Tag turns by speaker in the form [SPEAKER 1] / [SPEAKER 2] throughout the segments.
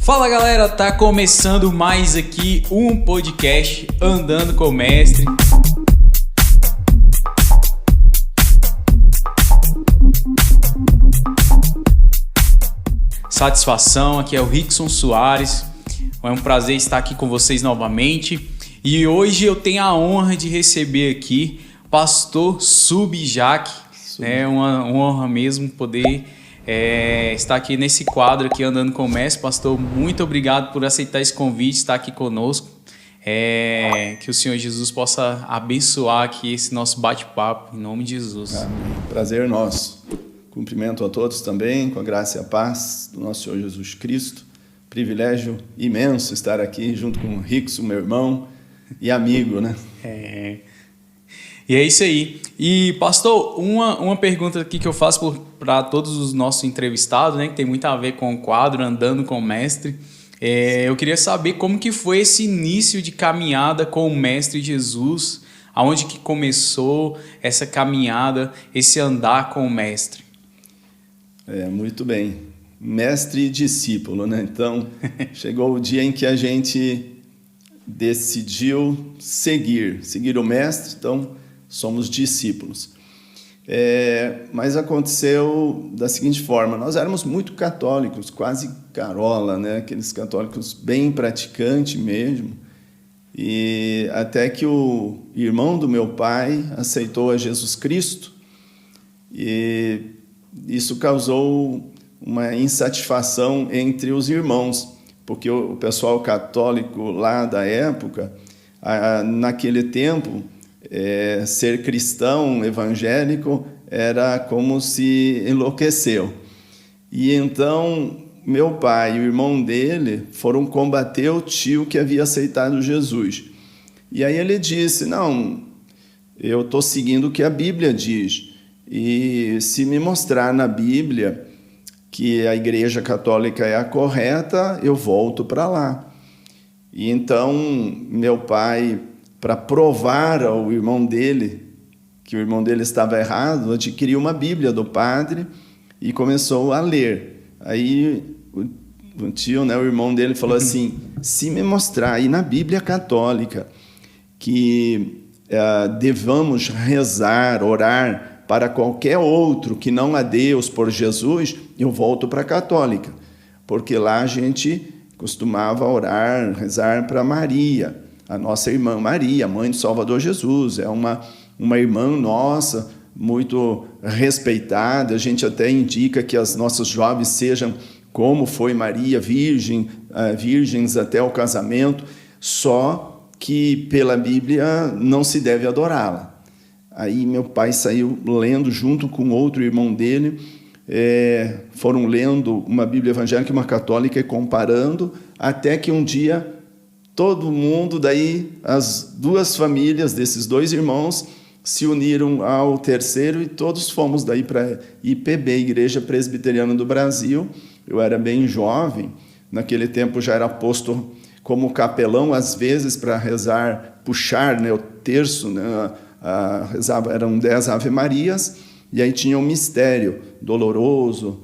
[SPEAKER 1] Fala galera, tá começando mais aqui um podcast Andando com o Mestre. Satisfação, aqui é o Rickson Soares. É um prazer estar aqui com vocês novamente. E hoje eu tenho a honra de receber aqui Pastor Subjac. É uma honra mesmo poder estar aqui nesse quadro aqui Andando com o Mestre. Pastor, muito obrigado por aceitar esse convite, estar aqui conosco. Que o Senhor Jesus possa abençoar aqui esse nosso bate-papo, em nome de Jesus.
[SPEAKER 2] Amém. Prazer nosso. Cumprimento a todos também, com a graça e a paz do nosso Senhor Jesus Cristo. Privilégio imenso estar aqui junto com o Rickson, meu irmão e amigo, né?
[SPEAKER 1] E é isso aí. E, pastor, uma pergunta aqui que eu faço para todos os nossos entrevistados, né, que tem muito a ver com o quadro Andando com o Mestre. Eu queria saber como que foi esse início de caminhada com o Mestre Jesus, aonde que começou essa caminhada, esse andar com o Mestre.
[SPEAKER 2] Muito bem. Mestre e discípulo, né? Então, chegou o dia em que a gente decidiu seguir o Mestre, então somos discípulos. Mas aconteceu da seguinte forma: nós éramos muito católicos, quase carola, né? Aqueles católicos bem praticantes mesmo, e até que o irmão do meu pai aceitou a Jesus Cristo, e isso causou uma insatisfação entre os irmãos, porque o pessoal católico lá da época, naquele tempo, ser cristão evangélico era como se enlouqueceu. E então meu pai e o irmão dele foram combater o tio que havia aceitado Jesus. E aí ele disse: não, eu estou seguindo o que a Bíblia diz, e se me mostrar na Bíblia que a Igreja Católica é a correta, eu volto para lá. E então meu pai, para provar ao irmão dele que o irmão dele estava errado, adquiriu uma Bíblia do padre e começou a ler. Aí o tio, né, o irmão dele, falou assim: se me mostrar aí na Bíblia Católica que devamos rezar, orar para qualquer outro que não a Deus por Jesus, eu volto para a católica, porque lá a gente costumava orar, rezar para Maria, a nossa irmã Maria, mãe do Salvador Jesus. É uma irmã nossa, muito respeitada. A gente até indica que as nossas jovens sejam como foi Maria, virgens até o casamento, só que pela Bíblia não se deve adorá-la. Aí meu pai saiu lendo junto com outro irmão dele, foram lendo uma Bíblia evangélica e uma católica e comparando, até que um dia todo mundo, daí as duas famílias desses dois irmãos se uniram ao terceiro e todos fomos daí para IPB, Igreja Presbiteriana do Brasil. Eu era bem jovem, naquele tempo já era posto como capelão, às vezes para rezar, puxar, né, o terço, né, rezava, eram 10 Ave-Marias, e aí tinha um mistério doloroso,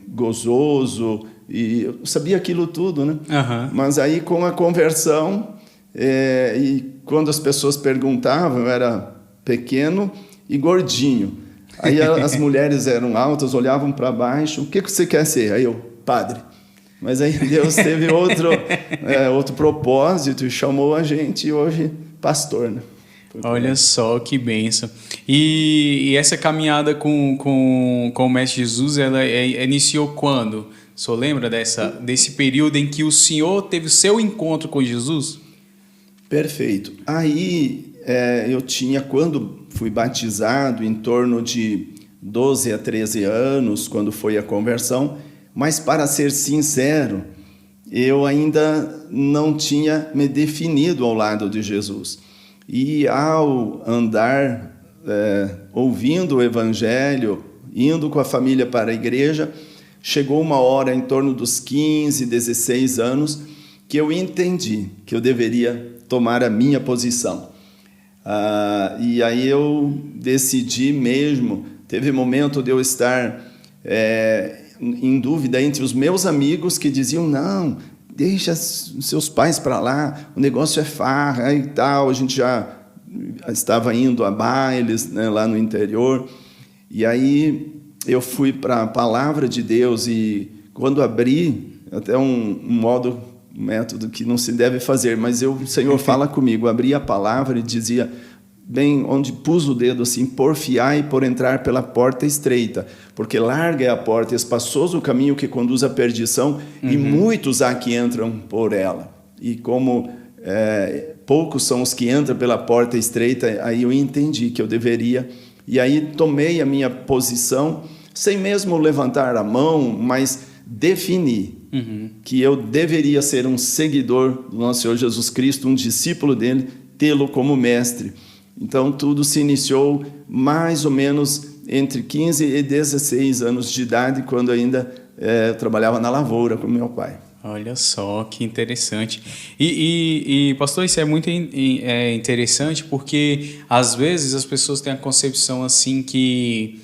[SPEAKER 2] gozoso, e eu sabia aquilo tudo, né? Uhum. Mas aí com a conversão, e quando as pessoas perguntavam, eu era pequeno e gordinho. Aí as mulheres eram altas, olhavam para baixo: o que você quer ser? Aí eu: padre. Mas aí Deus teve outro propósito e chamou a gente, e hoje pastor, né?
[SPEAKER 1] Olha só que bênção. E essa caminhada com o Mestre Jesus, ela iniciou quando? O senhor lembra desse período em que o senhor teve o seu encontro com Jesus?
[SPEAKER 2] Perfeito. Aí eu tinha, quando fui batizado, em torno de 12 a 13 anos, quando foi a conversão, mas para ser sincero, eu ainda não tinha me definido ao lado de Jesus. E ao andar, ouvindo o Evangelho, indo com a família para a igreja, chegou uma hora, em torno dos 15, 16 anos, que eu entendi que eu deveria tomar a minha posição. E aí eu decidi mesmo, teve momento de eu estar em dúvida entre os meus amigos que diziam, não, deixa seus pais para lá, o negócio é farra e tal. A gente já estava indo a bailes, né, lá no interior. E aí eu fui para a Palavra de Deus e quando abri, até um método que não se deve fazer, mas o Senhor fala comigo, abri a palavra e dizia, bem onde pus o dedo assim, porfiai por entrar pela porta estreita, porque larga é a porta, espaçoso o caminho que conduz à perdição, e muitos há que entram por ela. E como poucos são os que entram pela porta estreita, aí eu entendi que eu deveria, e aí tomei a minha posição, sem mesmo levantar a mão, mas defini que eu deveria ser um seguidor do nosso Senhor Jesus Cristo, um discípulo dele, tê-lo como mestre. Então, tudo se iniciou mais ou menos entre 15 e 16 anos de idade, quando ainda eu trabalhava na lavoura com meu pai.
[SPEAKER 1] Olha só, que interessante. E pastor, isso é muito interessante, porque às vezes as pessoas têm a concepção assim que,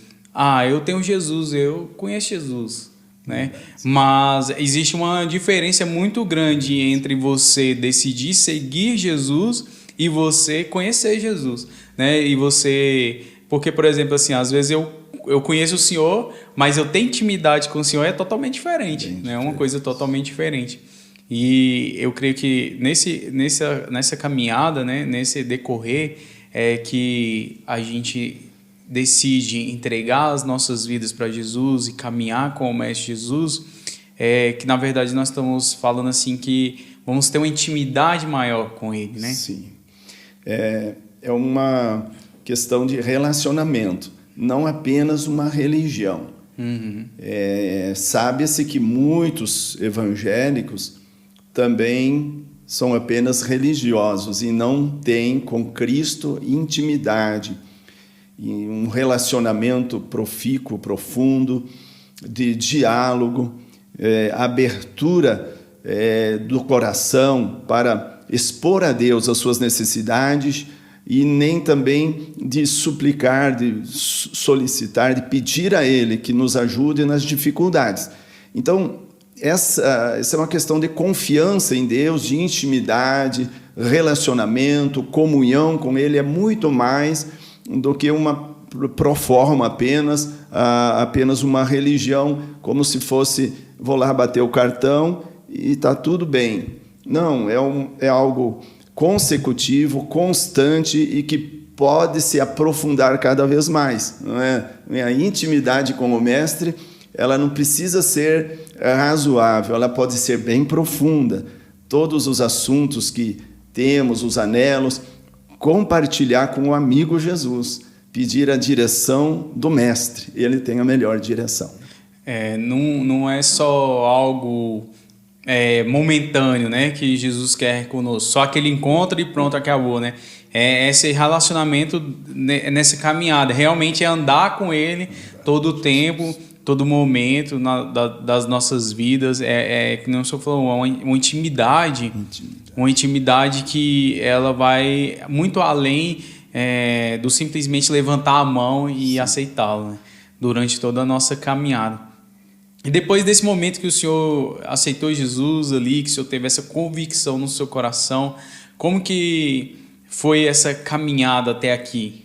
[SPEAKER 1] eu tenho Jesus, eu conheço Jesus, né? Mas existe uma diferença muito grande entre você decidir seguir Jesus e você conhecer Jesus, né? E você, porque por exemplo assim, às vezes eu conheço o Senhor, mas eu tenho intimidade com o Senhor, é totalmente diferente, né? É uma coisa totalmente diferente. E eu creio que nessa caminhada, né, nesse decorrer, é que a gente decide entregar as nossas vidas para Jesus e caminhar com o Mestre Jesus, que na verdade nós estamos falando assim que vamos ter uma intimidade maior com Ele, né?
[SPEAKER 2] Sim. É uma questão de relacionamento, não apenas uma religião. Sabe-se que muitos evangélicos também são apenas religiosos e não têm com Cristo intimidade, e um relacionamento profícuo, profundo, de diálogo, abertura do coração para expor a Deus as suas necessidades, e nem também de suplicar, de solicitar, de pedir a Ele que nos ajude nas dificuldades. Então, essa é uma questão de confiança em Deus, de intimidade, relacionamento, comunhão com Ele, é muito mais do que uma proforma apenas uma religião, como se fosse, vou lá bater o cartão e está tudo bem. Não, é algo consecutivo, constante e que pode se aprofundar cada vez mais. Não é? A intimidade com o Mestre, ela não precisa ser razoável, ela pode ser bem profunda. Todos os assuntos que temos, os anelos, compartilhar com o amigo Jesus, pedir a direção do Mestre, ele tem a melhor direção.
[SPEAKER 1] Não é só algo momentâneo, né, que Jesus quer conosco, só aquele encontro e pronto, acabou, né? Esse relacionamento nessa caminhada, realmente é andar com Ele todo o tempo, todo momento das nossas vidas, que não só falou, uma intimidade que ela vai muito além do simplesmente levantar a mão e aceitá-lo, né, durante toda a nossa caminhada. E depois desse momento que o senhor aceitou Jesus ali, que o senhor teve essa convicção no seu coração, como que foi essa caminhada até aqui?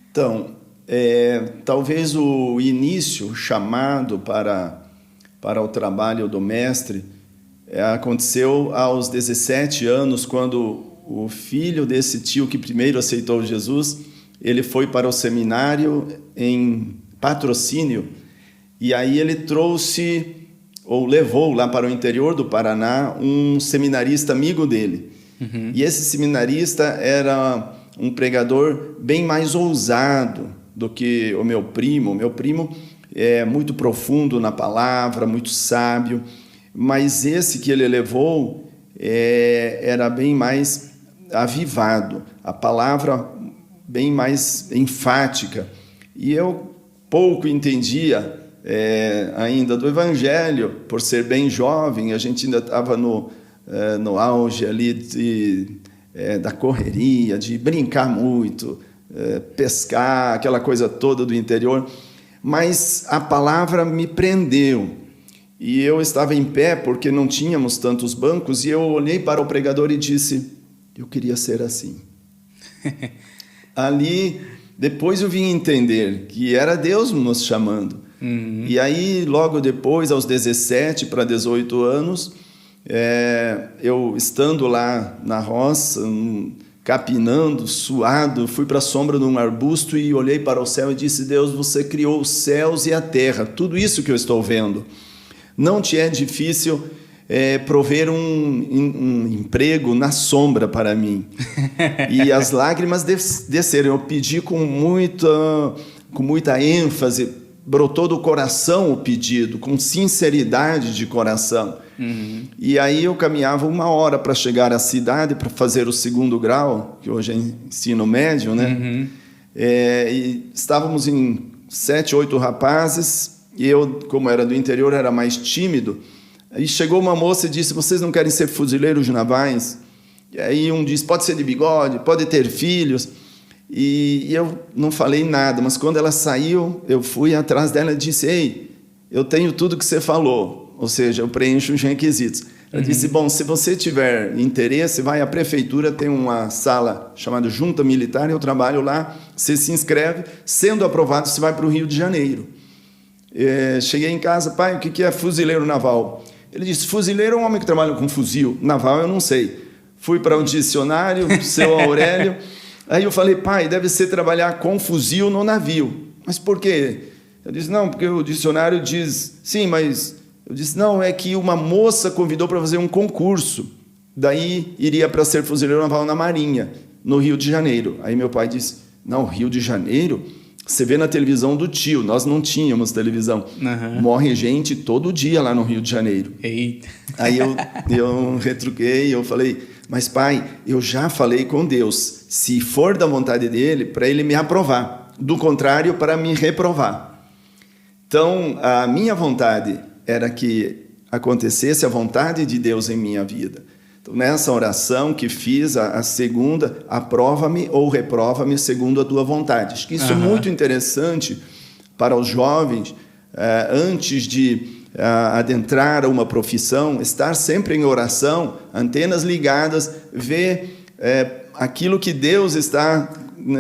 [SPEAKER 2] Então, talvez o início, o chamado para o trabalho do Mestre, aconteceu aos 17 anos, quando o filho desse tio que primeiro aceitou Jesus, ele foi para o seminário em Patrocínio, e aí ele trouxe, ou levou lá para o interior do Paraná, um seminarista amigo dele. E esse seminarista era um pregador bem mais ousado do que o meu primo. O meu primo é muito profundo na palavra, muito sábio, mas esse que ele levou era bem mais avivado, a palavra bem mais enfática. E eu pouco entendia ainda do Evangelho, por ser bem jovem, a gente ainda estava no auge ali da correria, de brincar muito, pescar, aquela coisa toda do interior. mas a palavra me prendeu. E eu estava em pé porque não tínhamos tantos bancos, e eu olhei para o pregador e disse: eu queria ser assim. Ali, depois eu vim entender que era Deus nos chamando. E aí, logo depois, aos 17 para 18 anos, eu estando lá na roça, capinando, suado, fui para a sombra de um arbusto e olhei para o céu e disse: Deus, você criou os céus e a terra, tudo isso que eu estou vendo. Não te é difícil prover um emprego na sombra para mim. E as lágrimas desceram. Eu pedi com muita ênfase, brotou do coração o pedido, com sinceridade de coração. E aí eu caminhava 1 hora para chegar à cidade, para fazer o 2º grau, que hoje é ensino médio, né? E estávamos em 7, 8 rapazes, e eu, como era do interior, era mais tímido. Aí chegou uma moça e disse: vocês não querem ser fuzileiros navais? E aí um disse: pode ser de bigode, pode ter filhos. E eu não falei nada, mas quando ela saiu, eu fui atrás dela e disse: ei, eu tenho tudo que você falou, ou seja, eu preencho os requisitos. Ela disse: bom, se você tiver interesse, vai à prefeitura, tem uma sala chamada Junta Militar, eu trabalho lá, você se inscreve, sendo aprovado, você vai para o Rio de Janeiro. Cheguei em casa: pai, o que é fuzileiro naval? Ele disse: fuzileiro é um homem que trabalha com fuzil, naval eu não sei. Fui para o dicionário, seu Aurélio, aí eu falei: pai, deve ser trabalhar com fuzil no navio. Mas por quê? Ele disse: não, porque o dicionário diz, sim, mas... Eu disse: não, é que uma moça convidou para fazer um concurso, daí iria para ser fuzileiro naval na Marinha, no Rio de Janeiro. Aí meu pai disse: não, Rio de Janeiro... Você vê na televisão do tio, nós não tínhamos televisão. Morre gente todo dia lá no Rio de Janeiro.
[SPEAKER 1] Eita.
[SPEAKER 2] Aí eu retruquei, eu falei: mas pai, eu já falei com Deus, se for da vontade dele, para ele me aprovar. Do contrário, para me reprovar. Então, a minha vontade era que acontecesse a vontade de Deus em minha vida. Então, nessa oração que fiz, a segunda, aprova-me ou reprova-me segundo a tua vontade. Acho que isso é muito interessante para os jovens, antes de adentrar a uma profissão, estar sempre em oração, antenas ligadas, ver aquilo que Deus está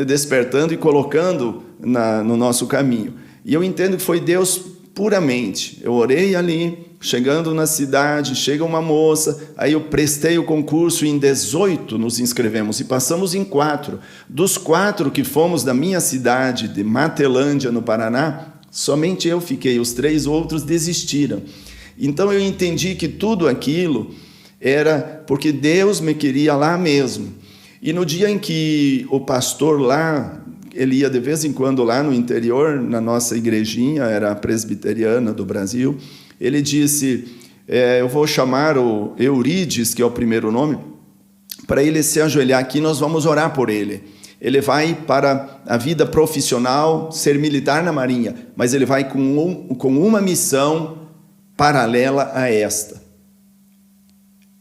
[SPEAKER 2] despertando e colocando no nosso caminho. E eu entendo que foi Deus puramente. Eu orei ali, chegando na cidade, chega uma moça, aí eu prestei o concurso, e em 18 nos inscrevemos e passamos em 4. Dos 4 que fomos da minha cidade, de Matelândia, no Paraná, somente eu fiquei, os 3 outros desistiram. Então eu entendi que tudo aquilo era porque Deus me queria lá mesmo. E no dia em que o pastor lá, ele ia de vez em quando lá no interior, na nossa igrejinha, era a presbiteriana do Brasil, ele disse: eu vou chamar o Eurides, que é o primeiro nome, para ele se ajoelhar aqui, nós vamos orar por ele. Ele vai para a vida profissional, ser militar na Marinha, mas ele vai com uma missão paralela a esta.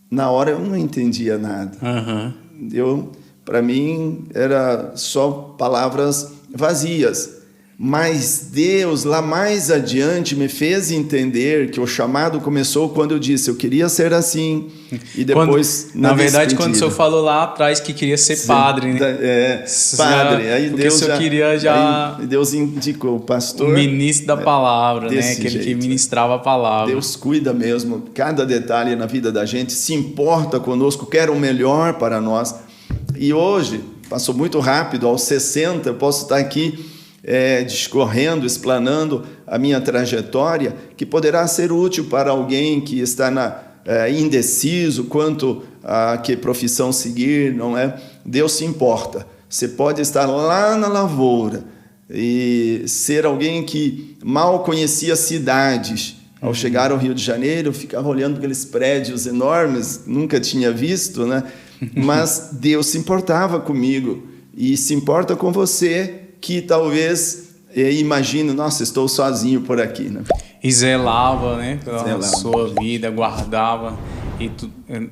[SPEAKER 2] Na hora eu não entendia nada. Para mim, era só palavras vazias. Mas Deus, lá mais adiante, me fez entender que o chamado começou quando eu disse: eu queria ser assim. E depois,
[SPEAKER 1] na verdade, quando o senhor falou lá atrás que queria ser padre, né?
[SPEAKER 2] Padre. Aí Deus
[SPEAKER 1] o senhor queria já...
[SPEAKER 2] Aí Deus indicou o pastor.
[SPEAKER 1] O ministro da palavra, né? Aquele
[SPEAKER 2] jeito,
[SPEAKER 1] que ministrava a palavra.
[SPEAKER 2] Deus cuida mesmo. Cada detalhe na vida da gente, se importa conosco, quer o melhor para nós. E hoje, passou muito rápido, aos 60, eu posso estar aqui discorrendo, explanando a minha trajetória, que poderá ser útil para alguém que está indeciso quanto a que profissão seguir, não é? Deus se importa. Você pode estar lá na lavoura e ser alguém que mal conhecia cidades. Ao chegar ao Rio de Janeiro, eu ficava olhando aqueles prédios enormes, nunca tinha visto, né? Mas Deus se importava comigo e se importa com você, que talvez imagine: nossa, estou sozinho por aqui, né?
[SPEAKER 1] E zelava, né, pela sua vida, guardava.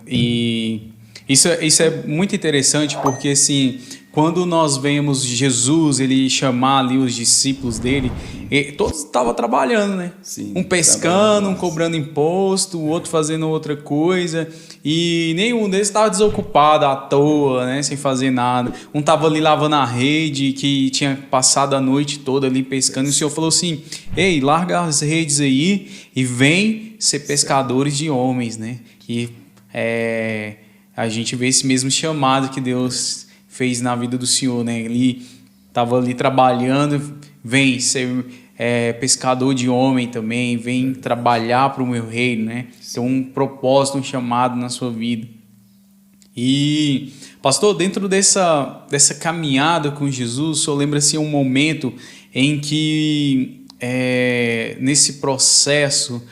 [SPEAKER 1] E isso é muito interessante, porque assim, quando nós vemos Jesus, ele chamar ali os discípulos dele, E todos estavam trabalhando, né?
[SPEAKER 2] Sim,
[SPEAKER 1] um pescando, um cobrando imposto, o outro fazendo outra coisa. E nenhum deles estava desocupado à toa, né? Sem fazer nada. Um estava ali lavando a rede, que tinha passado a noite toda ali pescando. E o Senhor falou assim: ei, larga as redes aí e vem ser pescadores de homens, né? E a gente vê esse mesmo chamado que Deus fez na vida do Senhor, né? Ele estava ali trabalhando, vem ser pescador de homem também, vem trabalhar para o meu reino, né? Tem um propósito, um chamado na sua vida. E, pastor, dentro dessa caminhada com Jesus, o senhor lembra assim um momento em que nesse processo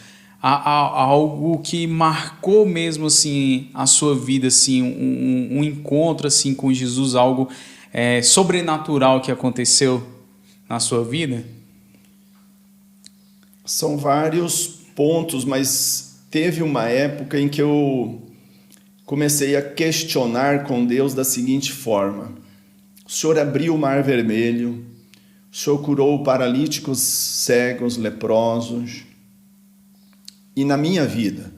[SPEAKER 1] algo que marcou mesmo assim a sua vida, assim um encontro assim com Jesus, algo sobrenatural que aconteceu na sua vida?
[SPEAKER 2] São vários pontos, mas teve uma época em que eu comecei a questionar com Deus da seguinte forma: o Senhor abriu o Mar Vermelho, o Senhor curou paralíticos, cegos, leprosos. E na minha vida,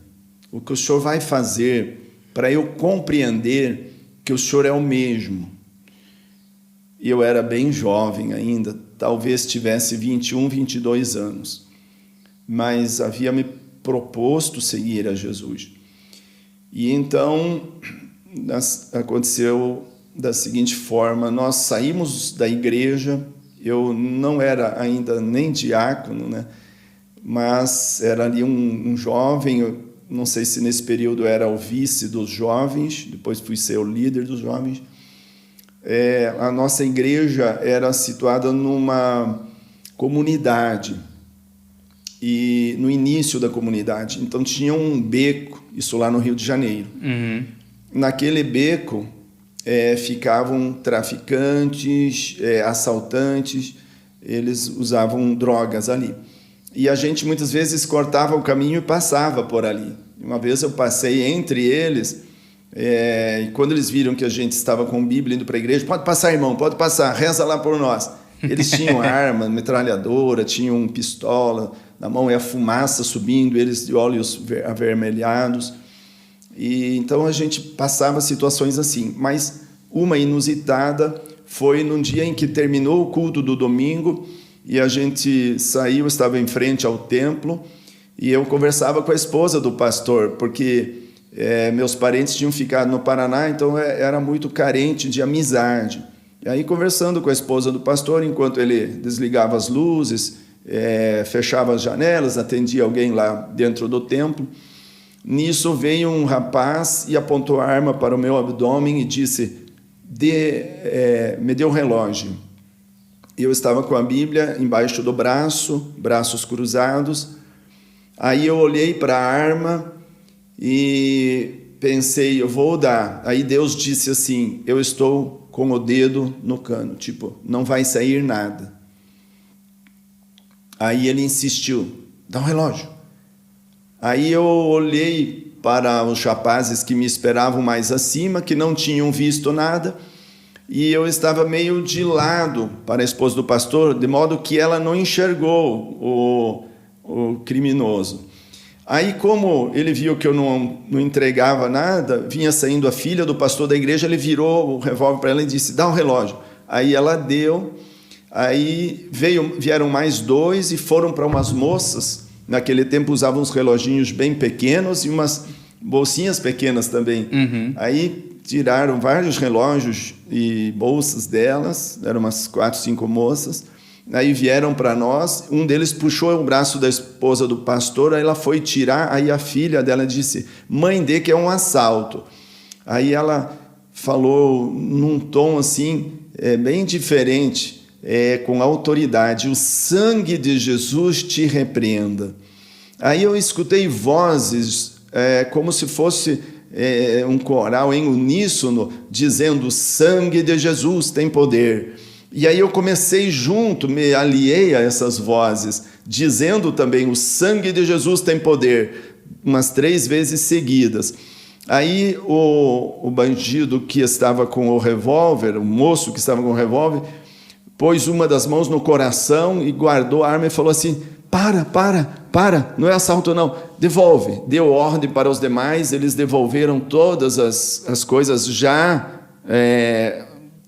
[SPEAKER 2] o que o Senhor vai fazer para eu compreender que o Senhor é o mesmo? Eu era bem jovem ainda, talvez tivesse 21, 22 anos, mas havia me proposto seguir a Jesus. E então aconteceu da seguinte forma: nós saímos da igreja, eu não era ainda nem diácono, né? Mas era ali um jovem, eu não sei se nesse período era o vice dos jovens, depois fui ser o líder dos jovens. A nossa igreja era situada numa comunidade, e no início da comunidade, então tinha um beco, isso lá no Rio de Janeiro.
[SPEAKER 1] Uhum.
[SPEAKER 2] Naquele beco ficavam traficantes, assaltantes, eles usavam drogas ali. E a gente muitas vezes cortava o caminho e passava por ali. Uma vez eu passei entre eles, e quando eles viram que a gente estava com Bíblia indo para a igreja: pode passar, irmão, pode passar, reza lá por nós. Eles tinham arma, metralhadora, tinham pistola na mão e a fumaça subindo, eles de olhos avermelhados. E então a gente passava situações assim. Mas uma inusitada foi num dia em que terminou o culto do domingo e a gente saiu, estava em frente ao templo, e eu conversava com a esposa do pastor, porque meus parentes tinham ficado no Paraná, então era muito carente de amizade. E aí, conversando com a esposa do pastor, enquanto ele desligava as luzes, fechava as janelas, atendia alguém lá dentro do templo, nisso veio um rapaz e apontou a arma para o meu abdômen e disse: me dê um relógio. Eu estava com a Bíblia embaixo do braço, braços cruzados. Aí eu olhei para a arma e pensei: eu vou dar. Aí Deus disse assim: eu estou com o dedo no cano, tipo, não vai sair nada. Aí ele insistiu: dá um relógio. Aí eu olhei para os rapazes que me esperavam mais acima, que não tinham visto nada, e eu estava meio de lado para a esposa do pastor, de modo que ela não enxergou o criminoso. Aí, como ele viu que eu não entregava nada, vinha saindo a filha do pastor da igreja, ele virou o revólver para ela e disse: dá um relógio. Aí ela deu, aí vieram mais dois e foram para umas moças. Naquele tempo usavam uns reloginhos bem pequenos e umas bolsinhas pequenas também. Uhum. Aí tiraram vários relógios e bolsas delas, eram umas 4, 5 moças. Aí vieram para nós, um deles puxou o braço da esposa do pastor, aí ela foi tirar, aí a filha dela disse: mãe, dê que é um assalto. Aí ela falou num tom assim, bem diferente, com autoridade: o sangue de Jesus te repreenda. Aí eu escutei vozes, como se fosse um coral em uníssono, dizendo: o sangue de Jesus tem poder. E aí eu comecei junto, me aliei a essas vozes, dizendo também: o sangue de Jesus tem poder, umas 3 vezes seguidas. Aí o bandido que estava com o revólver, o moço que estava com o revólver, pôs uma das mãos no coração e guardou a arma e falou assim: para, não é assalto não, devolve. Deu ordem para os demais, eles devolveram todas as coisas já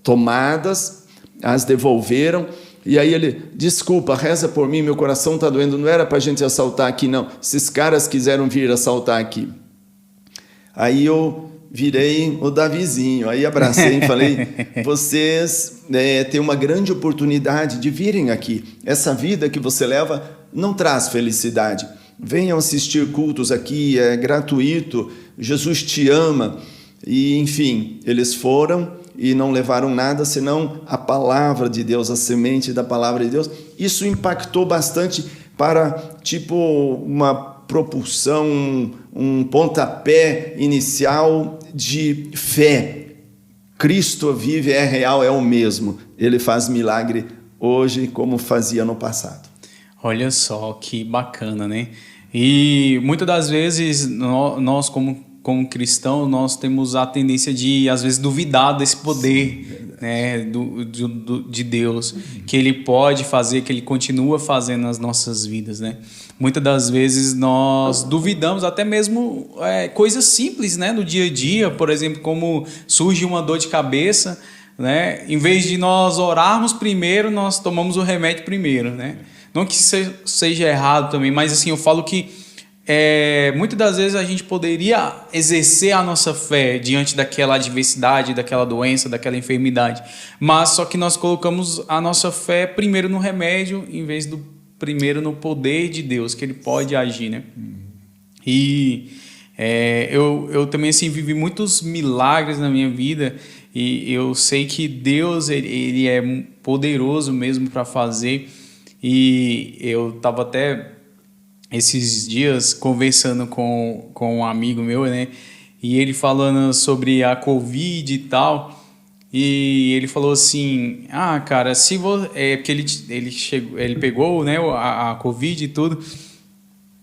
[SPEAKER 2] tomadas, as devolveram. E aí ele: desculpa, reza por mim, meu coração está doendo, não era para a gente assaltar aqui não, esses caras quiseram vir assaltar aqui. Aí eu virei o Davizinho, aí abracei e falei: vocês têm uma grande oportunidade de virem aqui, essa vida que você leva não traz felicidade, venham assistir cultos aqui, é gratuito, Jesus te ama. E enfim, eles foram e não levaram nada senão a palavra de Deus, a semente da palavra de Deus. Isso impactou bastante para tipo uma propulsão, um pontapé inicial de fé. Cristo vive, é real, é o mesmo. Ele faz milagre hoje como fazia no passado.
[SPEAKER 1] Olha só que bacana, né? E muitas das vezes nós como cristãos, nós temos a tendência de, às vezes, duvidar desse poder, né, de Deus, que Ele pode fazer, que Ele continua fazendo nas nossas vidas, né? Muitas das vezes nós duvidamos até mesmo coisas simples, né, no dia a dia, por exemplo, como surge uma dor de cabeça, né? Em vez de nós orarmos primeiro, nós tomamos o remédio primeiro, né? Não que seja errado também, mas assim, eu falo que muitas das vezes a gente poderia exercer a nossa fé diante daquela adversidade, daquela doença, daquela enfermidade, mas só que nós colocamos a nossa fé primeiro no remédio, em vez do primeiro no poder de Deus, que Ele pode agir, né? E eu também assim, vivi muitos milagres na minha vida, e eu sei que Deus ele é poderoso mesmo para fazer. E eu estava até esses dias conversando com um amigo meu, né? E ele falando sobre a Covid e tal. E ele falou assim: cara, se você... porque ele pegou, né, a Covid e tudo.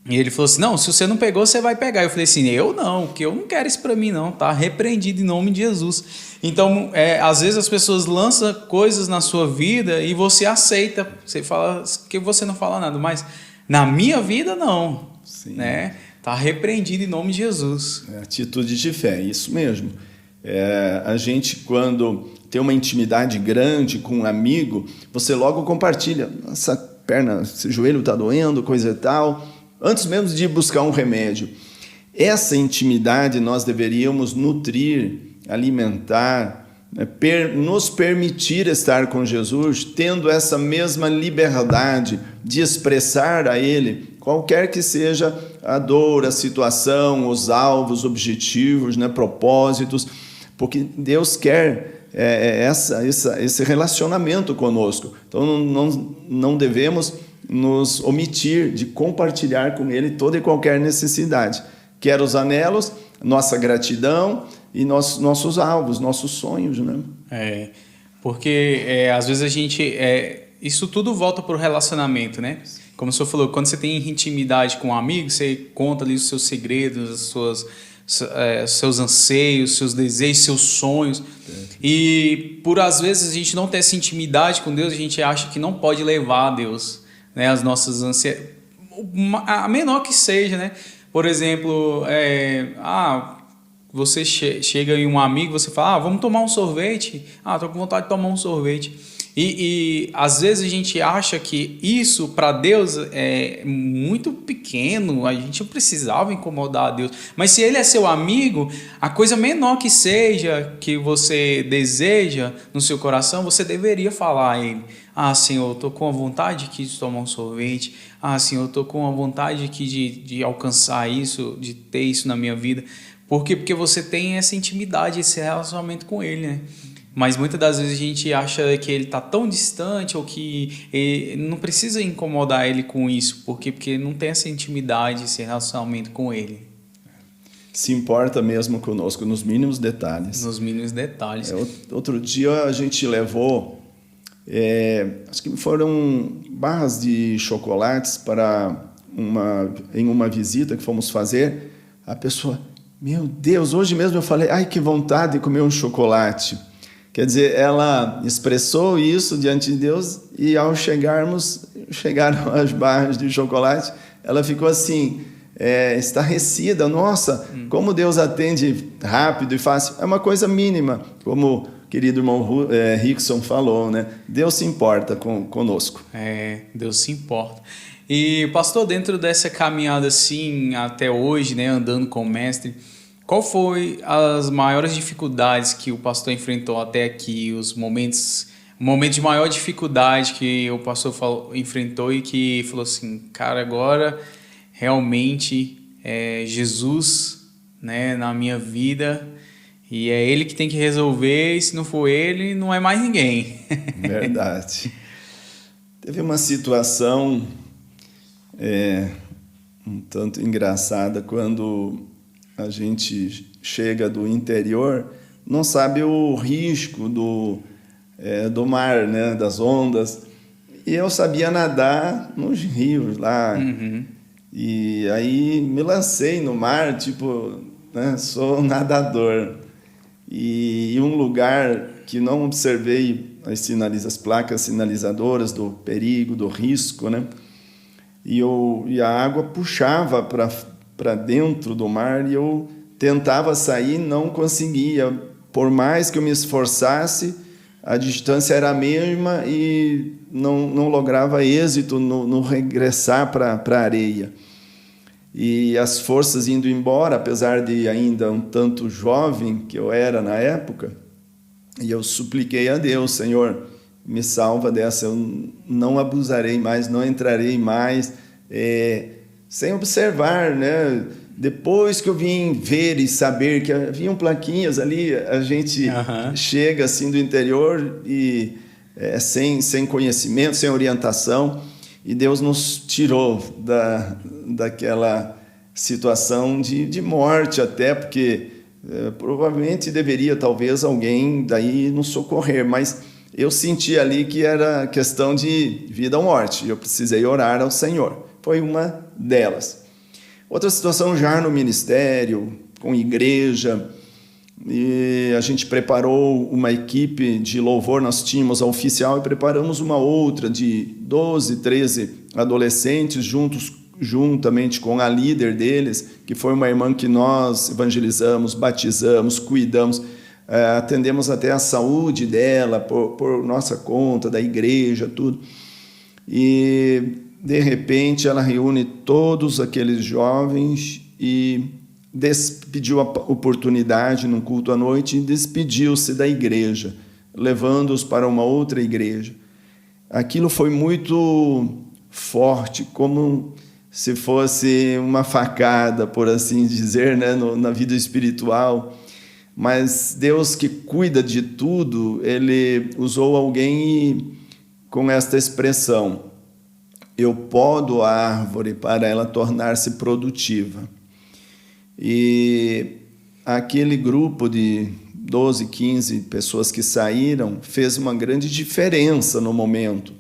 [SPEAKER 1] E ele falou assim: não, se você não pegou, você vai pegar. Eu falei assim: eu não, porque eu não quero isso para mim não, tá? Repreendido em nome de Jesus. Então, às vezes as pessoas lançam coisas na sua vida e você aceita. Você fala que você não fala nada, mas na minha vida não. Sim. Né? Tá repreendido em nome de Jesus.
[SPEAKER 2] Atitude de fé, isso mesmo. A gente, quando tem uma intimidade grande com um amigo, você logo compartilha: essa perna, esse joelho está doendo, coisa e tal, antes mesmo de buscar um remédio. Essa intimidade nós deveríamos nutrir, alimentar, nos permitir estar com Jesus, tendo essa mesma liberdade de expressar a Ele qualquer que seja a dor, a situação, os alvos, os objetivos, né, propósitos, porque Deus quer esse relacionamento conosco. Então não devemos nos omitir de compartilhar com Ele toda e qualquer necessidade, quer os anelos, nossa gratidão e nossos alvos, nossos sonhos, né?
[SPEAKER 1] Porque às vezes a gente... isso tudo volta para o relacionamento, né? Como o senhor falou, quando você tem intimidade com um amigo, você conta ali os seus segredos, seus anseios, seus desejos, seus sonhos. E por às vezes a gente não ter essa intimidade com Deus, a gente acha que não pode levar a Deus, né, as nossas ânsias, a menor que seja, né? Por exemplo, você chega em um amigo, você fala: vamos tomar um sorvete. Tô com vontade de tomar um sorvete. E às vezes a gente acha que isso para Deus é muito pequeno, a gente não precisava incomodar a Deus. Mas se Ele é seu amigo, a coisa menor que seja que você deseja no seu coração, você deveria falar a Ele: Senhor, eu estou com a vontade aqui de tomar um sorvete. Senhor, eu estou com a vontade aqui de alcançar isso, de ter isso na minha vida. Por quê? Porque você tem essa intimidade, esse relacionamento com Ele, né? Mas muitas das vezes a gente acha que Ele está tão distante, ou que não precisa incomodar Ele com isso. Por quê? Porque não tem essa intimidade, esse relacionamento com Ele.
[SPEAKER 2] Se importa mesmo conosco, nos mínimos detalhes.
[SPEAKER 1] Nos mínimos detalhes.
[SPEAKER 2] Outro dia a gente levou, acho que foram barras de chocolates em uma visita que fomos fazer. A pessoa: meu Deus, hoje mesmo eu falei: ai, que vontade de comer um chocolate. Quer dizer, ela expressou isso diante de Deus e ao chegaram as barras de chocolate, ela ficou assim, estarrecida. Nossa, como Deus atende rápido e fácil. É uma coisa mínima, como o querido irmão Rickson falou, né? Deus se importa conosco.
[SPEAKER 1] Deus se importa. E, pastor, dentro dessa caminhada assim, até hoje, né, andando com o mestre, qual foi as maiores dificuldades que o pastor enfrentou até aqui, os momentos de maior dificuldade que o pastor enfrentou e que falou assim, cara, agora realmente é Jesus, né, na minha vida e é Ele que tem que resolver e se não for Ele, não é mais ninguém.
[SPEAKER 2] Verdade. Teve uma situação um tanto engraçada quando a gente chega do interior, não sabe o risco do mar, né, das ondas. E eu sabia nadar nos rios lá. E aí me lancei no mar, tipo, né, sou nadador. E um lugar que não observei as placas sinalizadoras do perigo, do risco, né? E a água puxava para dentro do mar e eu tentava sair, não conseguia. Por mais que eu me esforçasse, a distância era a mesma e não lograva êxito no regressar para a areia. E as forças indo embora, apesar de ainda um tanto jovem que eu era na época, e eu supliquei a Deus, Senhor, me salva dessa, eu não abusarei mais, não entrarei mais, sem observar, né? Depois que eu vim ver e saber que haviam plaquinhas ali, a gente chega assim do interior e sem conhecimento, sem orientação, e Deus nos tirou daquela situação de morte até, porque provavelmente deveria talvez alguém daí nos socorrer, mas eu senti ali que era questão de vida ou morte, eu precisei orar ao Senhor. Foi uma delas. Outra situação já no ministério, com igreja, e a gente preparou uma equipe de louvor, nós tínhamos a oficial e preparamos uma outra de 12, 13 adolescentes juntamente com a líder deles, que foi uma irmã que nós evangelizamos, batizamos, cuidamos, atendemos até a saúde dela por nossa conta, da igreja, tudo. E de repente ela reúne todos aqueles jovens e despediu a oportunidade num culto à noite e despediu-se da igreja, levando-os para uma outra igreja. Aquilo foi muito forte, como se fosse uma facada, por assim dizer, né, na vida espiritual. Mas Deus, que cuida de tudo, Ele usou alguém com esta expressão: eu podo a árvore para ela tornar-se produtiva. E aquele grupo de 12, 15 pessoas que saíram fez uma grande diferença no momento.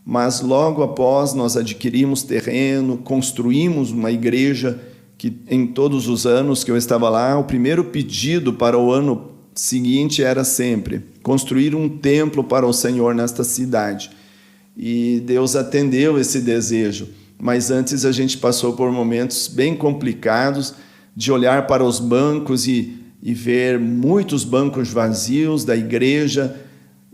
[SPEAKER 2] Mas logo após nós adquirimos terreno, construímos uma igreja que em todos os anos que eu estava lá, o primeiro pedido para o ano seguinte era sempre construir um templo para o Senhor nesta cidade. E Deus atendeu esse desejo, mas antes a gente passou por momentos bem complicados de olhar para os bancos e ver muitos bancos vazios da igreja,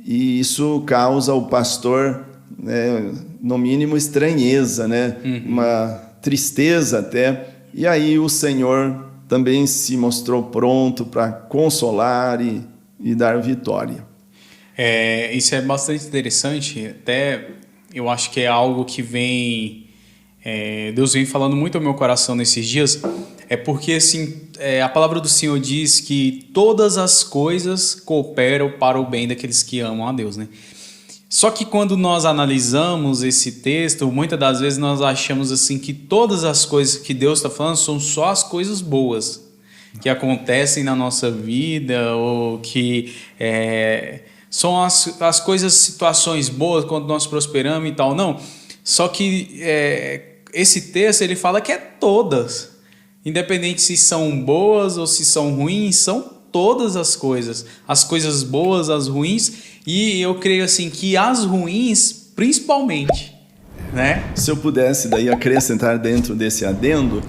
[SPEAKER 2] e isso causa ao pastor, né, no mínimo estranheza, né? Uma tristeza até, e aí o Senhor também se mostrou pronto para consolar e dar vitória.
[SPEAKER 1] Isso é bastante interessante, até eu acho que é algo que Deus vem falando muito ao meu coração nesses dias, porque assim, a palavra do Senhor diz que todas as coisas cooperam para o bem daqueles que amam a Deus, né? Só que quando nós analisamos esse texto, muitas das vezes nós achamos assim que todas as coisas que Deus está falando são só as coisas boas que acontecem na nossa vida, ou que são as coisas, situações boas quando nós prosperamos e tal. Não, só que esse texto ele fala que é todas, independente se são boas ou se são ruins, são todas as coisas boas, as ruins, e eu creio assim que as ruins principalmente, né?
[SPEAKER 2] Se eu pudesse daí acrescentar dentro desse adendo,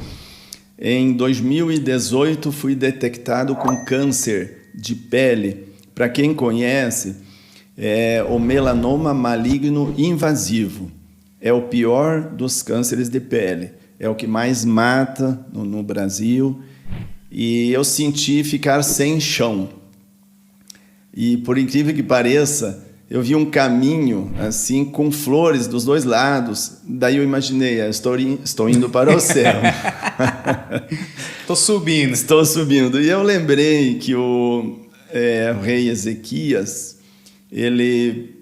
[SPEAKER 2] em 2018 fui detectado com câncer de pele. Para quem conhece, é o melanoma maligno invasivo. É o pior dos cânceres de pele. É o que mais mata no Brasil. E eu senti ficar sem chão. E por incrível que pareça, eu vi um caminho assim com flores dos dois lados. Daí eu imaginei, estou indo para o céu.
[SPEAKER 1] Estou subindo.
[SPEAKER 2] Estou subindo. E eu lembrei que o rei Ezequias, ele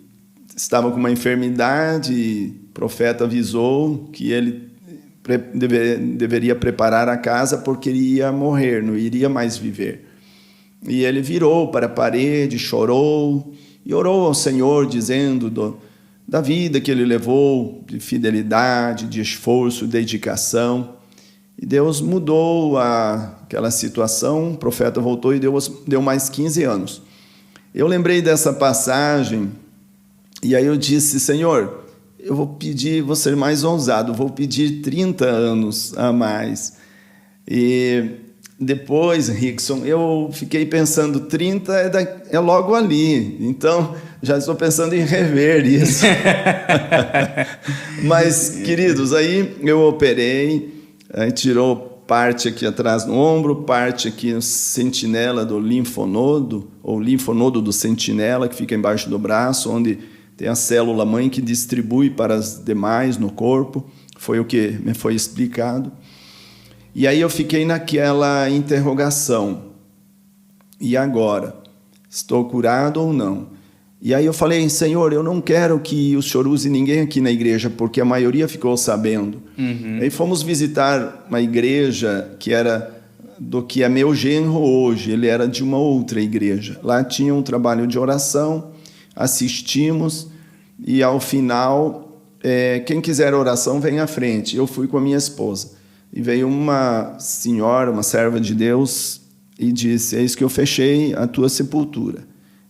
[SPEAKER 2] estava com uma enfermidade, o profeta avisou que ele deveria preparar a casa porque ele ia morrer, não iria mais viver. E ele virou para a parede, chorou e orou ao Senhor, dizendo da vida que ele levou, de fidelidade, de esforço, dedicação. E Deus mudou aquela situação, o profeta voltou e deu mais 15 anos. Eu lembrei dessa passagem e aí eu disse, Senhor, eu vou ser mais ousado, vou pedir 30 anos a mais. E depois, Rickson, eu fiquei pensando, 30 é logo ali, então já estou pensando em rever isso. Mas, queridos, aí eu operei, aí tirou parte aqui atrás no ombro, parte aqui no sentinela do linfonodo, ou linfonodo do sentinela, que fica embaixo do braço, onde tem a célula-mãe que distribui para as demais no corpo. Foi o que me foi explicado. E aí eu fiquei naquela interrogação. E agora? Estou curado ou não? E aí eu falei, Senhor, eu não quero que o Senhor use ninguém aqui na igreja, porque a maioria ficou sabendo. Aí fomos visitar uma igreja que era do que é meu genro hoje. Ele era de uma outra igreja. Lá tinha um trabalho de oração, assistimos, e ao final, quem quiser oração, vem à frente. Eu fui com a minha esposa. E veio uma senhora, uma serva de Deus, e disse, eis que eu fechei a tua sepultura.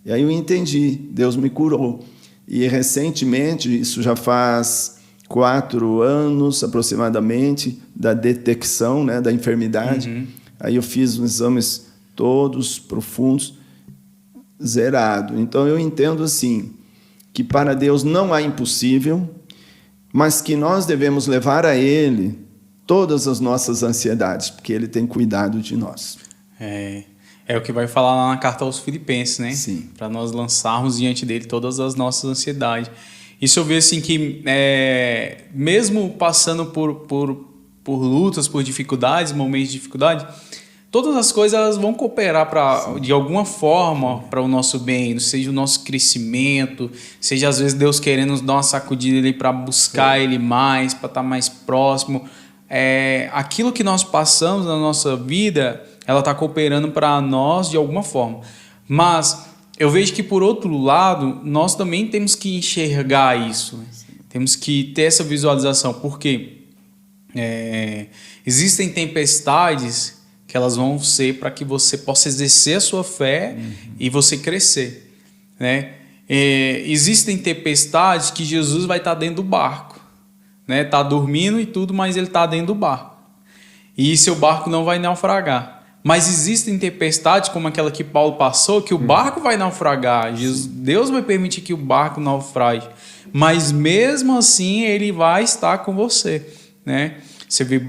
[SPEAKER 2] E aí eu entendi, Deus me curou. E recentemente, isso já faz 4 anos aproximadamente, da detecção, né, da enfermidade. Aí eu fiz os exames todos profundos, zerado. Então eu entendo assim, que para Deus não há impossível, mas que nós devemos levar a Ele todas as nossas ansiedades, porque Ele tem cuidado de nós.
[SPEAKER 1] É o que vai falar lá na carta aos Filipenses, né?
[SPEAKER 2] Sim.
[SPEAKER 1] Para nós lançarmos diante dele todas as nossas ansiedades. Isso eu vejo assim que, mesmo passando por lutas, por dificuldades, momentos de dificuldade, todas as coisas elas vão cooperar de alguma forma para o nosso bem, seja o nosso crescimento, seja às vezes Deus querendo nos dar uma sacudida ali para buscar Ele mais, para estar mais próximo. Aquilo que nós passamos na nossa vida, ela está cooperando para nós de alguma forma. Mas eu vejo que, por outro lado, nós também temos que enxergar isso. Temos que ter essa visualização, porque existem tempestades que elas vão ser para que você possa exercer a sua fé e você crescer, né? Existem tempestades que Jesus vai estar dentro do barco, né? Tá dormindo e tudo, mas ele está dentro do barco. E seu barco não vai naufragar. Mas existem tempestades como aquela que Paulo passou, que o barco vai naufragar. Deus vai permitir que o barco naufrague. Mas mesmo assim, ele vai estar com você, né? Você vê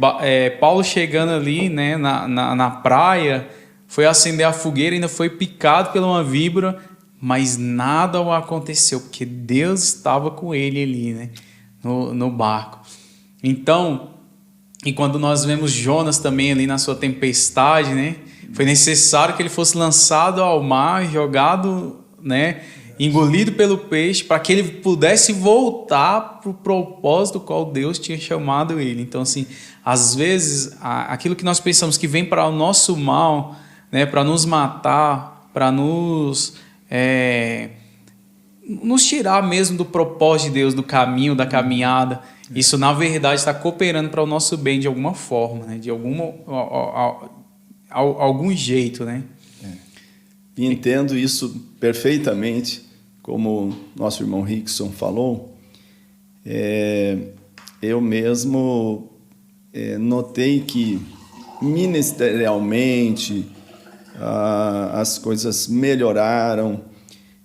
[SPEAKER 1] Paulo chegando ali, né, na praia, foi acender a fogueira, ainda foi picado por uma víbora, mas nada aconteceu, porque Deus estava com ele ali, né, no barco. Então, e quando nós vemos Jonas também ali na sua tempestade, né, foi necessário que ele fosse lançado ao mar, jogado, né, engolido pelo peixe, para que ele pudesse voltar para o propósito qual Deus tinha chamado ele. Então, assim, às vezes, aquilo que nós pensamos que vem para o nosso mal, né, para nos matar, para nos tirar mesmo do propósito de Deus, do caminho, da caminhada, isso, na verdade, está cooperando para o nosso bem de alguma forma, né, de algum jeito, né?
[SPEAKER 2] E entendo isso perfeitamente, como nosso irmão Rickson falou. Eu mesmo notei que ministerialmente as coisas melhoraram,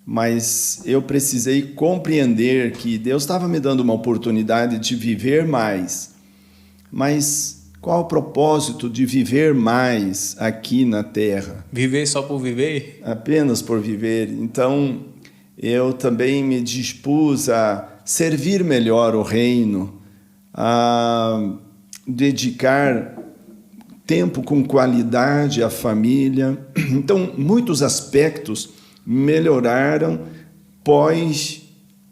[SPEAKER 2] mas eu precisei compreender que Deus estava me dando uma oportunidade de viver mais. Mas qual o propósito de viver mais aqui na Terra?
[SPEAKER 1] Viver só por viver?
[SPEAKER 2] Apenas por viver. Então, eu também me dispus a servir melhor o reino, a dedicar tempo com qualidade à família. Então, muitos aspectos melhoraram pós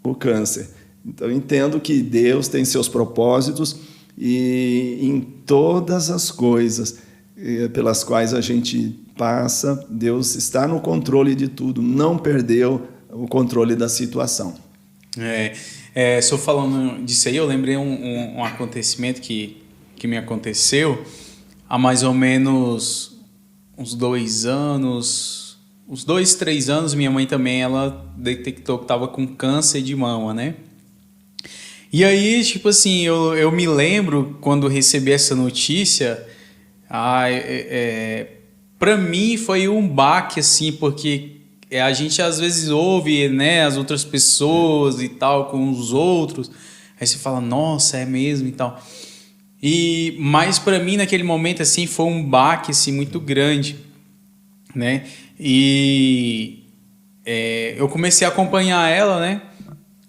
[SPEAKER 2] o câncer. Então, entendo que Deus tem seus propósitos e em todas as coisas pelas quais a gente passa, Deus está no controle de tudo, não perdeu o controle da situação.
[SPEAKER 1] Só falando disso aí, eu lembrei um acontecimento que me aconteceu há mais ou menos uns 2 anos, uns 2, 3 anos. Minha mãe também, ela detectou que estava com câncer de mama, né? E aí, tipo assim, eu me lembro quando recebi essa notícia, para mim foi um baque, assim, porque a gente às vezes ouve, né, as outras pessoas e tal, com os outros, aí você fala, nossa, é mesmo e tal. Mas para mim, naquele momento, assim, foi um baque, assim, muito grande, né? E eu comecei a acompanhar ela, né?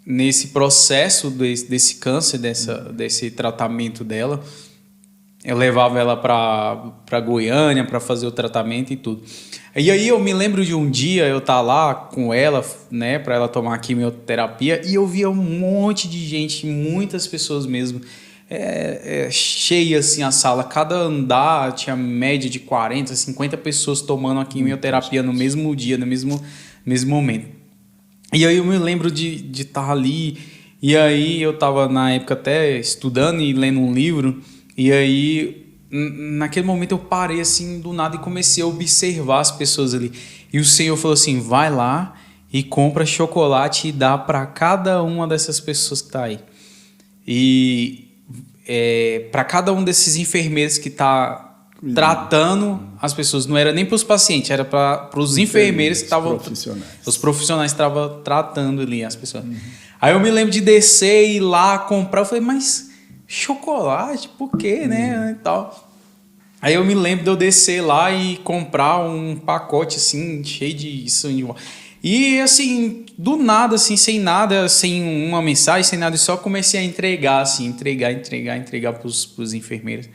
[SPEAKER 1] Nesse processo desse câncer, desse tratamento dela. Eu levava ela para Goiânia para fazer o tratamento e tudo. E aí eu me lembro de um dia eu estar lá com ela, né, para ela tomar quimioterapia, e eu via um monte de gente, muitas pessoas mesmo, cheia assim a sala. Cada andar tinha média de 40, 50 pessoas tomando a quimioterapia no mesmo dia, no mesmo momento. E aí eu me lembro de estar ali, e aí eu estava na época até estudando e lendo um livro, e aí naquele momento eu parei assim do nada e comecei a observar as pessoas ali. E o Senhor falou assim, vai lá e compra chocolate e dá para cada uma dessas pessoas que está aí. E para cada um desses enfermeiros que está tratando as pessoas, não era nem para os pacientes, era para os enfermeiros que estavam, os profissionais que estavam tratando ali as pessoas. Aí eu me lembro de descer e ir lá comprar. Eu falei, mas chocolate, por quê, né? E tal. Aí eu me lembro de eu descer lá e comprar um pacote assim, cheio de sangue. E assim, do nada, assim, sem nada, sem uma mensagem, sem nada, só comecei a entregar, assim, entregar pros enfermeiros.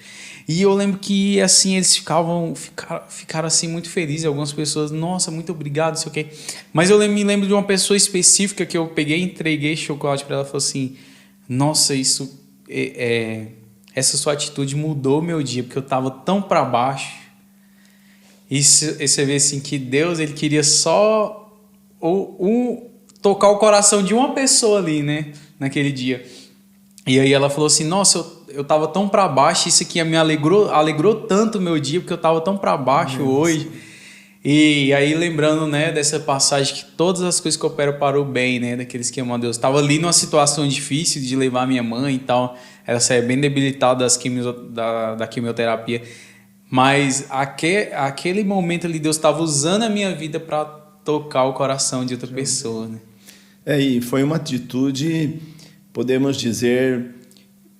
[SPEAKER 1] E eu lembro que, assim, eles ficaram assim, muito felizes. Algumas pessoas, nossa, muito obrigado, não sei o quê. Mas eu me lembro de uma pessoa específica que eu peguei e entreguei chocolate para ela. Falou assim, nossa, essa sua atitude mudou meu dia, porque eu estava tão para baixo. E você vê, assim, que Deus, ele queria só tocar o coração de uma pessoa ali, né, naquele dia. E aí ela falou assim, nossa, eu tava tão para baixo, isso aqui me alegrou tanto o meu dia, porque eu tava tão para baixo hoje. E aí lembrando, né, dessa passagem que todas as coisas cooperam para o bem, né, daqueles que amam a Deus. Tava ali numa situação difícil de levar minha mãe e tal, ela saía bem debilitada da quimioterapia, mas aquele momento ali Deus estava usando a minha vida para tocar o coração de outra pessoa, né?
[SPEAKER 2] E foi uma atitude, podemos dizer,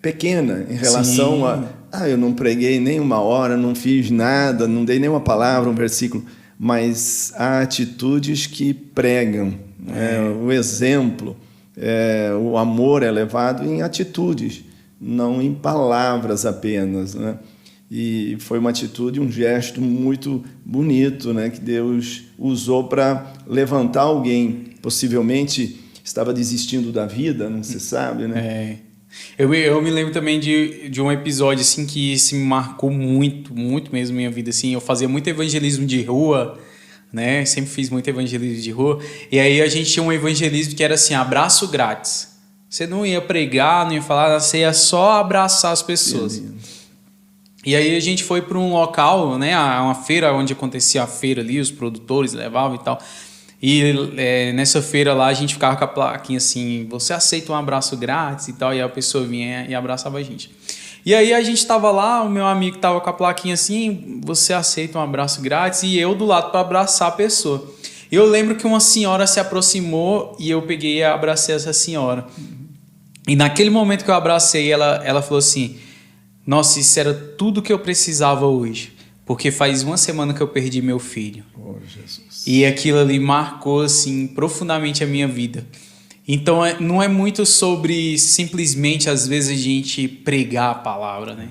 [SPEAKER 2] pequena em relação eu não preguei nem uma hora, não fiz nada, não dei nenhuma palavra, um versículo, mas há atitudes que pregam, o exemplo, o amor é levado em atitudes, não em palavras apenas, né? E foi uma atitude, um gesto muito bonito, né, que Deus usou para levantar alguém, possivelmente estava desistindo da vida, não se sabe, né?
[SPEAKER 1] Eu me lembro também de um episódio assim que se me marcou muito, muito mesmo minha vida, assim. Eu fazia muito evangelismo de rua, né? Sempre fiz muito evangelismo de rua. E aí a gente tinha um evangelismo que era assim, abraço grátis. Você não ia pregar, não ia falar, você ia só abraçar as pessoas. E aí a gente foi para um local, né, uma feira onde acontecia a feira ali, os produtores levavam e tal. E nessa feira lá a gente ficava com a plaquinha assim, você aceita um abraço grátis e tal, e a pessoa vinha e abraçava a gente. E aí a gente tava lá, o meu amigo tava com a plaquinha assim, você aceita um abraço grátis, e eu do lado para abraçar a pessoa. Eu lembro que uma senhora se aproximou e eu peguei e abracei essa senhora. E naquele momento que eu abracei, ela falou assim, nossa, isso era tudo que eu precisava hoje, porque faz uma semana que eu perdi meu filho.
[SPEAKER 2] Oh, Jesus.
[SPEAKER 1] E aquilo ali marcou assim profundamente a minha vida. Então não é muito sobre simplesmente às vezes a gente pregar a palavra, né?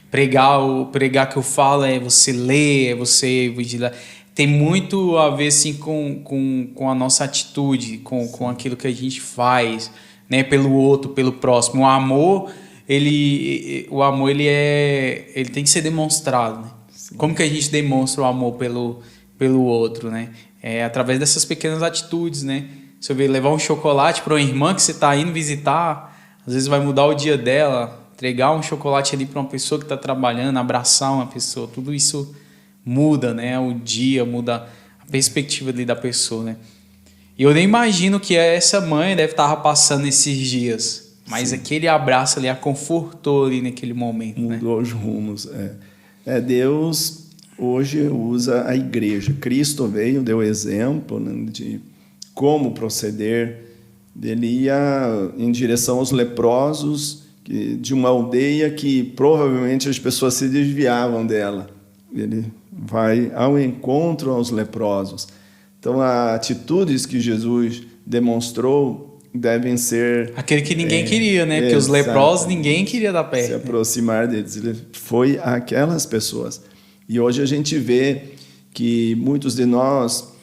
[SPEAKER 1] Pregar que eu falo é você ler, é você vigilar. Tem muito a ver assim com a nossa atitude, com aquilo que a gente faz, né? Pelo outro, pelo próximo. O amor ele tem que ser demonstrado, né?
[SPEAKER 2] Sim.
[SPEAKER 1] Como que a gente demonstra o amor pelo outro, né? É através dessas pequenas atitudes, né? Você vê, levar um chocolate para uma irmã que você está indo visitar, às vezes vai mudar o dia dela, entregar um chocolate ali para uma pessoa que está trabalhando, abraçar uma pessoa, tudo isso muda, né? O dia, muda a perspectiva ali da pessoa, né? E eu nem imagino que essa mãe deve estar passando esses dias, mas sim, aquele abraço ali a confortou ali naquele momento,
[SPEAKER 2] mudou, né? Os rumos. Deus hoje usa a igreja. Cristo veio, deu exemplo, né, de como proceder. Ele ia em direção aos leprosos de uma aldeia que provavelmente as pessoas se desviavam dela. Ele vai ao encontro aos leprosos. Então, as atitudes que Jesus demonstrou devem ser...
[SPEAKER 1] Aquele que ninguém queria, né? Porque os leprosos ninguém queria dar perto.
[SPEAKER 2] Se aproximar deles. Ele foi aquelas pessoas. E hoje a gente vê que muitos de nós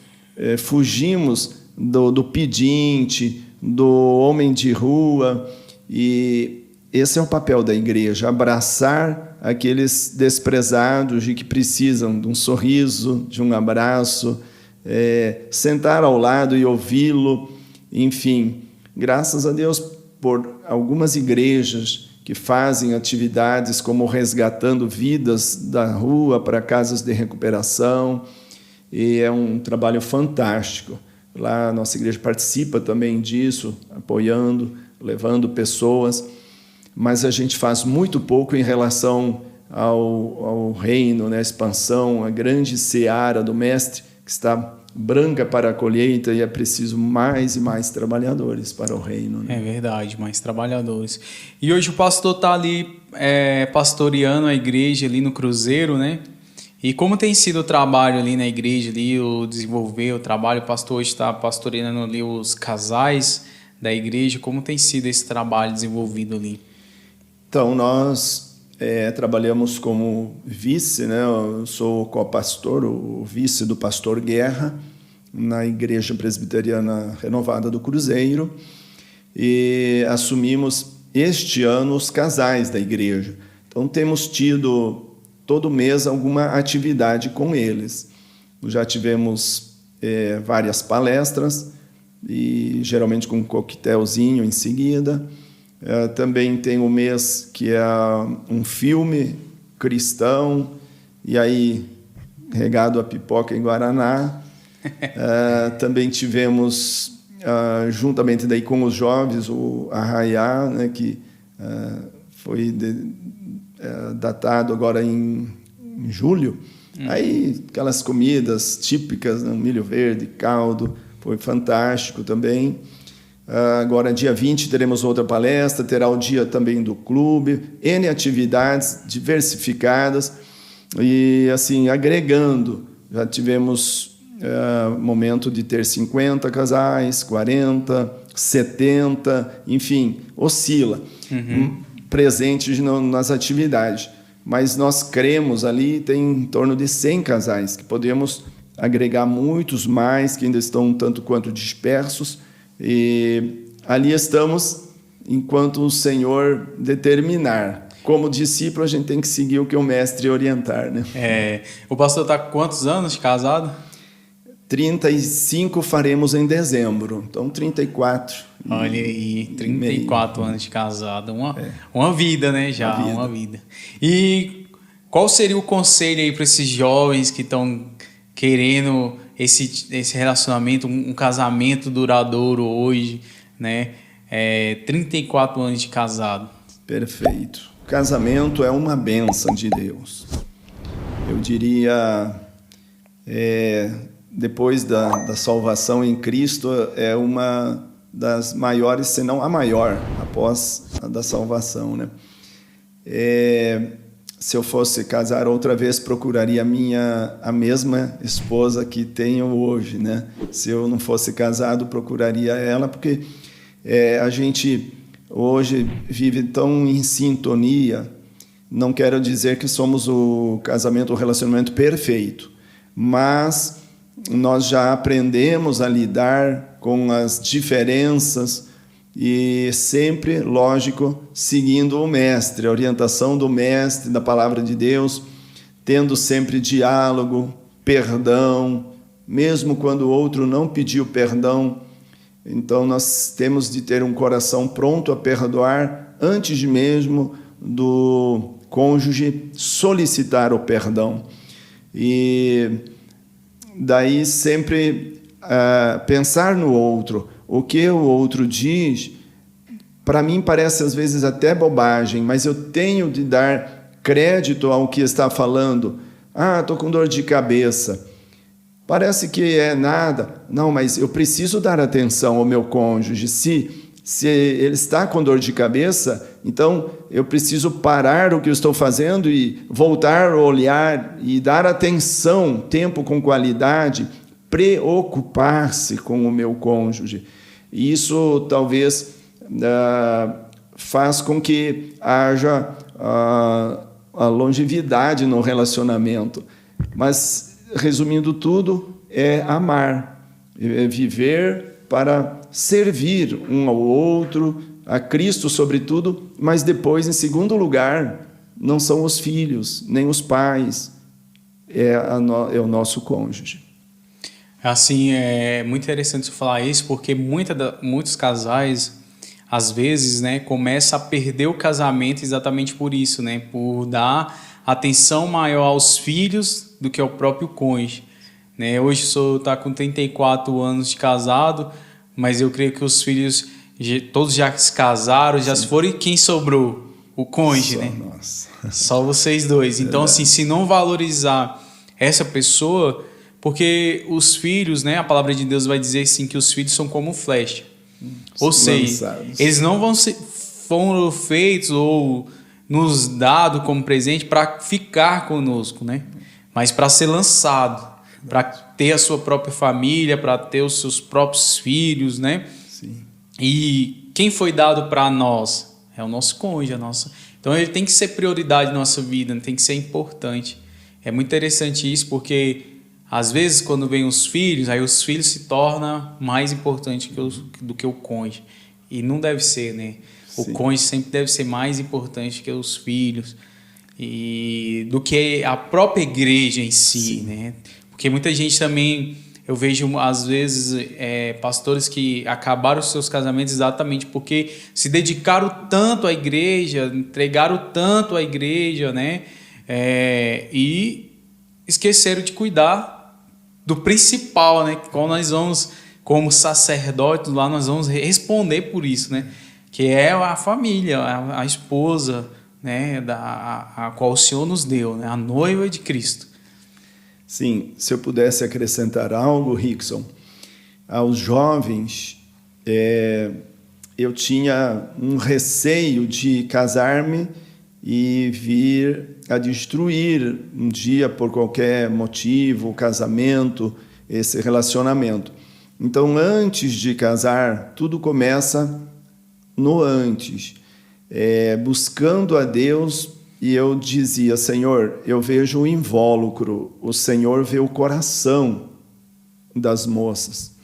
[SPEAKER 2] fugimos do pedinte, do homem de rua, e esse é o papel da igreja, abraçar aqueles desprezados e que precisam de um sorriso, de um abraço, sentar ao lado e ouvi-lo, enfim. Graças a Deus por algumas igrejas que fazem atividades como resgatando vidas da rua para casas de recuperação, e é um trabalho fantástico. Lá a nossa igreja participa também disso, apoiando, levando pessoas, mas a gente faz muito pouco em relação ao reino, né? A expansão, a grande seara do Mestre, que está branca para a colheita, e é preciso mais e mais trabalhadores para o reino, né?
[SPEAKER 1] É verdade, mais trabalhadores. E hoje o pastor está ali pastoreando a igreja ali no Cruzeiro, né? E como tem sido o trabalho ali na igreja, ali, o desenvolver o trabalho, o pastor hoje está pastoreando ali os casais da igreja, como tem sido esse trabalho desenvolvido ali?
[SPEAKER 2] Então, nós trabalhamos como vice, né? Eu sou co-pastor, o vice do pastor Guerra, na Igreja Presbiteriana Renovada do Cruzeiro, e assumimos este ano os casais da igreja. Então, temos tido todo mês alguma atividade com eles. Já tivemos várias palestras, e geralmente com um coquetelzinho em seguida. Também tem um mês que é um filme cristão, e aí regado a pipoca em Guaraná. Também tivemos, juntamente daí com os jovens, o Arraiá, né, que foi datado agora em julho. Aí aquelas comidas típicas, né, milho verde, caldo, foi fantástico também. Agora, dia 20, teremos outra palestra, terá o dia também do clube, N atividades diversificadas e, assim, agregando. Já tivemos momento de ter 50 casais, 40, 70, enfim, oscila, presentes nas atividades. Mas nós cremos ali, tem em torno de 100 casais, que podemos agregar muitos mais, que ainda estão um tanto quanto dispersos, e ali estamos enquanto o Senhor determinar. Como discípulo, a gente tem que seguir o que o mestre orientar, né?
[SPEAKER 1] O pastor está com quantos anos de casado?
[SPEAKER 2] 35 faremos em dezembro, então 34.
[SPEAKER 1] Olha aí, 34 anos de casado, uma vida, né? Já, uma vida. E qual seria o conselho aí para esses jovens que estão querendo esse relacionamento, um casamento duradouro hoje, né? 34 anos de casado.
[SPEAKER 2] Perfeito. O casamento é uma bênção de Deus. Eu diria, depois da salvação em Cristo, é uma das maiores, se não a maior, após a da salvação, né? Se eu fosse casar outra vez, procuraria a mesma esposa que tenho hoje, né? Se eu não fosse casado, procuraria ela, porque a gente hoje vive tão em sintonia. Não quero dizer que somos o casamento, o relacionamento perfeito, mas nós já aprendemos a lidar com as diferenças e sempre, lógico, seguindo o mestre, a orientação do mestre, da palavra de Deus, tendo sempre diálogo, perdão, mesmo quando o outro não pediu perdão. Então nós temos de ter um coração pronto a perdoar antes de mesmo do cônjuge solicitar o perdão. E daí sempre pensar no outro. O que o outro diz, para mim parece às vezes até bobagem, mas eu tenho de dar crédito ao que está falando. Estou com dor de cabeça. Parece que é nada. Não, mas eu preciso dar atenção ao meu cônjuge. Se ele está com dor de cabeça, então eu preciso parar o que eu estou fazendo e voltar a olhar e dar atenção, tempo com qualidade, preocupar-se com o meu cônjuge. E isso talvez faz com que haja a longevidade no relacionamento. Mas, resumindo tudo, é amar, é viver para servir um ao outro, a Cristo sobretudo, mas depois, em segundo lugar, não são os filhos, nem os pais, é o nosso cônjuge.
[SPEAKER 1] Assim, é muito interessante você falar isso, porque muitos casais, às vezes, né, começam a perder o casamento exatamente por isso, né, por dar atenção maior aos filhos do que ao próprio cônjuge. Né? Hoje o senhor está com 34 anos de casado, mas eu creio que os filhos todos já se casaram, já se foram, e quem sobrou? O cônjuge, né?
[SPEAKER 2] Nossa.
[SPEAKER 1] Só vocês dois. Então, assim, se não valorizar essa pessoa... Porque os filhos, né, a palavra de Deus vai dizer assim, que os filhos são como flecha. Ou seja, eles não foram feitos ou nos dados como presente para ficar conosco, né? Mas para ser lançado, para ter a sua própria família, para ter os seus próprios filhos, né?
[SPEAKER 2] Sim.
[SPEAKER 1] E quem foi dado para nós? É o nosso cônjuge, Então ele tem que ser prioridade na nossa vida, tem que ser importante. É muito interessante isso, porque às vezes, quando vem os filhos, aí os filhos se tornam mais importantes do que o cônjuge. E não deve ser, né? O cônjuge sempre deve ser mais importante que os filhos e do que a própria igreja em si, né? Porque muita gente também, eu vejo às vezes pastores que acabaram os seus casamentos exatamente porque se dedicaram tanto à igreja, entregaram tanto à igreja, né? E esqueceram de cuidar do principal, né? Quando nós vamos, como sacerdotes lá, nós vamos responder por isso, né? Que é a família, a esposa, né? A qual o Senhor nos deu, né? A noiva de Cristo.
[SPEAKER 2] Sim, se eu pudesse acrescentar algo, Rickson, aos jovens, eu tinha um receio de casar-me e vir a destruir um dia, por qualquer motivo, o casamento, esse relacionamento. Então, antes de casar, tudo começa no antes, buscando a Deus. E eu dizia: Senhor, eu vejo o invólucro, o Senhor vê o coração das moças.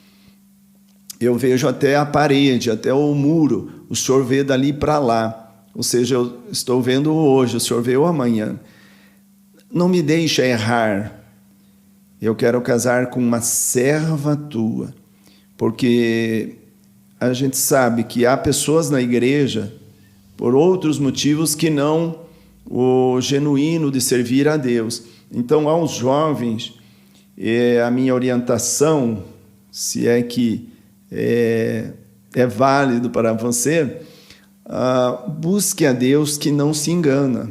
[SPEAKER 2] Eu vejo até a parede, até o muro, o Senhor vê dali para lá. Ou seja, eu estou vendo hoje, o Senhor vê o amanhã. Não me deixa errar. Eu quero casar com uma serva tua, porque a gente sabe que há pessoas na igreja, por outros motivos, que não o genuíno de servir a Deus. Então, aos jovens, a minha orientação, se é que é válido para você, busque a Deus que não se engana.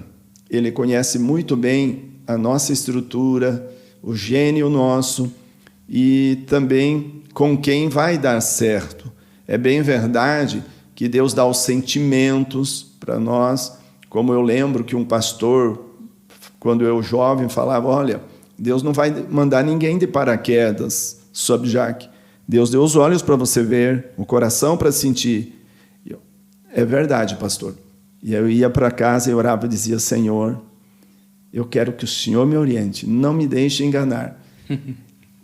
[SPEAKER 2] Ele conhece muito bem a nossa estrutura, o gênio nosso e também com quem vai dar certo. É bem verdade que Deus dá os sentimentos para nós, como eu lembro que um pastor, quando eu jovem, falava, olha, Deus não vai mandar ninguém de paraquedas, Sobjak. Deus deu os olhos para você ver, o coração para sentir. É verdade, pastor. E eu ia para casa e orava e dizia, Senhor, eu quero que o Senhor me oriente, não me deixe enganar.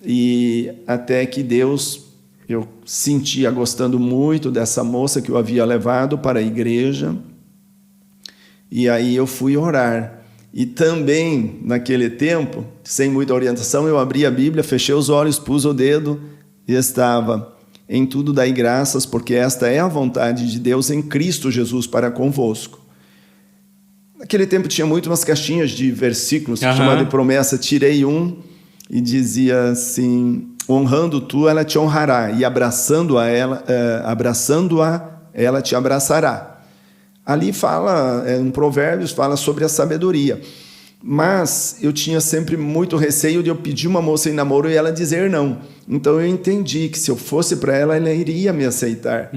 [SPEAKER 2] E até que Deus, eu sentia gostando muito dessa moça que eu havia levado para a igreja, e aí eu fui orar. E também, naquele tempo, sem muita orientação, eu abri a Bíblia, fechei os olhos, pus o dedo e estava: em tudo dai graças, porque esta é a vontade de Deus em Cristo Jesus para convosco. Naquele tempo tinha muito umas caixinhas de versículos, chamada de promessa. Tirei um e dizia assim: honrando tu, ela te honrará, e abraçando-a, ela te abraçará. Ali fala, em Provérbios, fala sobre a sabedoria. Mas eu tinha sempre muito receio de eu pedir uma moça em namoro e ela dizer não. Então eu entendi que se eu fosse para ela, ela iria me aceitar.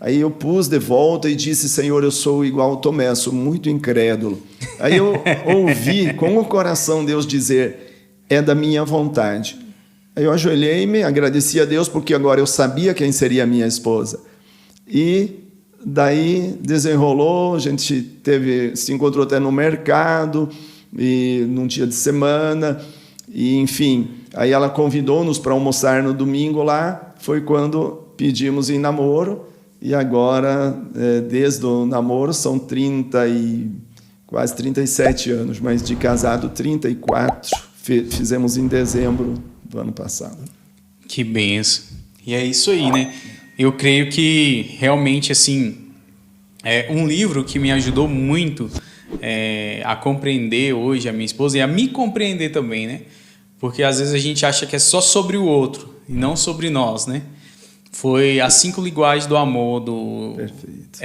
[SPEAKER 2] Aí eu pus de volta e disse, Senhor, eu sou igual ao Tomé, sou muito incrédulo. Aí eu ouvi com o coração Deus dizer, é da minha vontade. Aí eu ajoelhei-me, agradeci a Deus, porque agora eu sabia quem seria a minha esposa. E daí desenrolou, a gente se encontrou até no mercado, e num dia de semana, e enfim, aí ela convidou-nos para almoçar no domingo lá, foi quando pedimos em namoro, e agora, desde o namoro, são quase 37 anos, mas de casado 34, fizemos em dezembro do ano passado.
[SPEAKER 1] Que benção. E é isso aí, né? Eu creio que realmente, assim, é um livro que me ajudou muito a compreender hoje a minha esposa e a me compreender também, né? Porque às vezes a gente acha que é só sobre o outro e não sobre nós, né? Foi As 5 Linguagens do Amor, do...
[SPEAKER 2] Perfeito.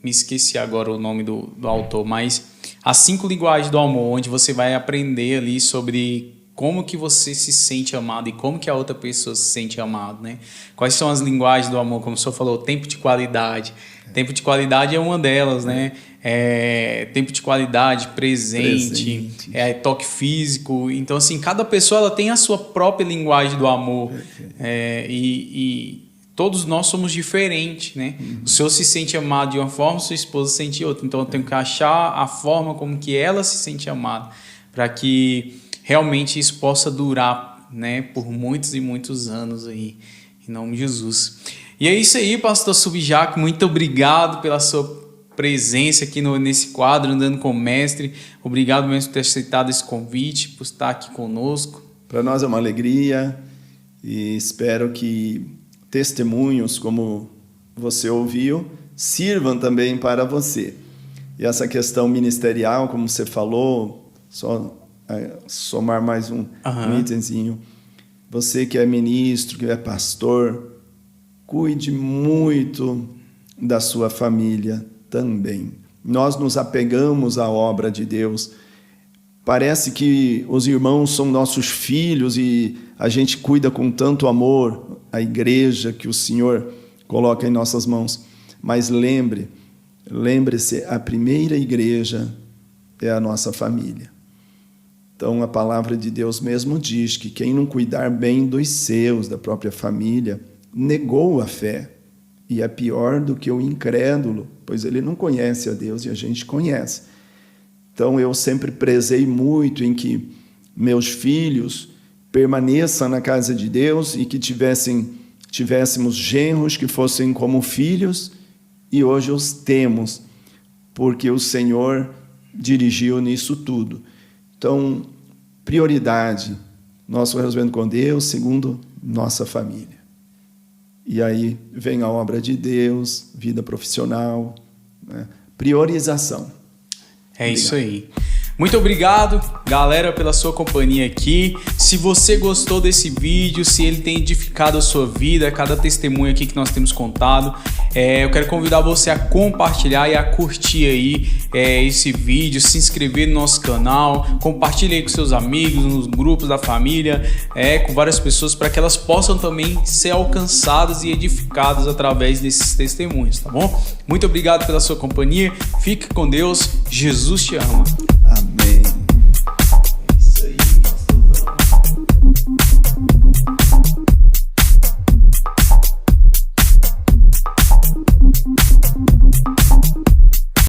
[SPEAKER 1] Me esqueci agora o nome do autor, mas As 5 Linguagens do Amor, onde você vai aprender ali sobre como que você se sente amado e como que a outra pessoa se sente amado, né? Quais são as linguagens do amor? Como o senhor falou, tempo de qualidade. Tempo de qualidade é uma delas, né? Tempo de qualidade, presente. Toque físico. Então, assim, cada pessoa ela tem a sua própria linguagem do amor. E todos nós somos diferentes, né? O senhor se sente amado de uma forma, sua esposa se sente de outra. Então, eu tenho que achar a forma como que ela se sente amada, para que realmente isso possa durar, né, por muitos e muitos anos aí, em nome de Jesus. E é isso aí, pastor Subjak, muito obrigado pela sua presença aqui nesse quadro, Andando com o Mestre. Obrigado mesmo por ter aceitado esse convite, por estar aqui conosco.
[SPEAKER 2] Para nós é uma alegria e espero que testemunhos como você ouviu sirvam também para você. E essa questão ministerial, como você falou, só somar mais um itemzinho. Você que é ministro, que é pastor, cuide muito da sua família também. Nós nos apegamos à obra de Deus. Parece que os irmãos são nossos filhos e a gente cuida com tanto amor a igreja que o Senhor coloca em nossas mãos. Mas lembre-se, a primeira igreja é a nossa família. Então, a palavra de Deus mesmo diz que quem não cuidar bem dos seus, da própria família, negou a fé. E é pior do que o incrédulo, pois ele não conhece a Deus e a gente conhece. Então, eu sempre prezei muito em que meus filhos permaneçam na casa de Deus e que tivéssemos genros que fossem como filhos, e hoje os temos, porque o Senhor dirigiu nisso tudo. Então, prioridade, nosso relacionamento com Deus, segundo, nossa família. E aí vem a obra de Deus, vida profissional, né? Priorização.
[SPEAKER 1] É isso aí. Muito obrigado, galera, pela sua companhia aqui. Se você gostou desse vídeo, se ele tem edificado a sua vida, cada testemunho aqui que nós temos contado, eu quero convidar você a compartilhar e a curtir aí esse vídeo, se inscrever no nosso canal, compartilhe aí com seus amigos, nos grupos da família, com várias pessoas, para que elas possam também ser alcançadas e edificadas através desses testemunhos, tá bom? Muito obrigado pela sua companhia, fique com Deus, Jesus te ama.
[SPEAKER 2] Amém.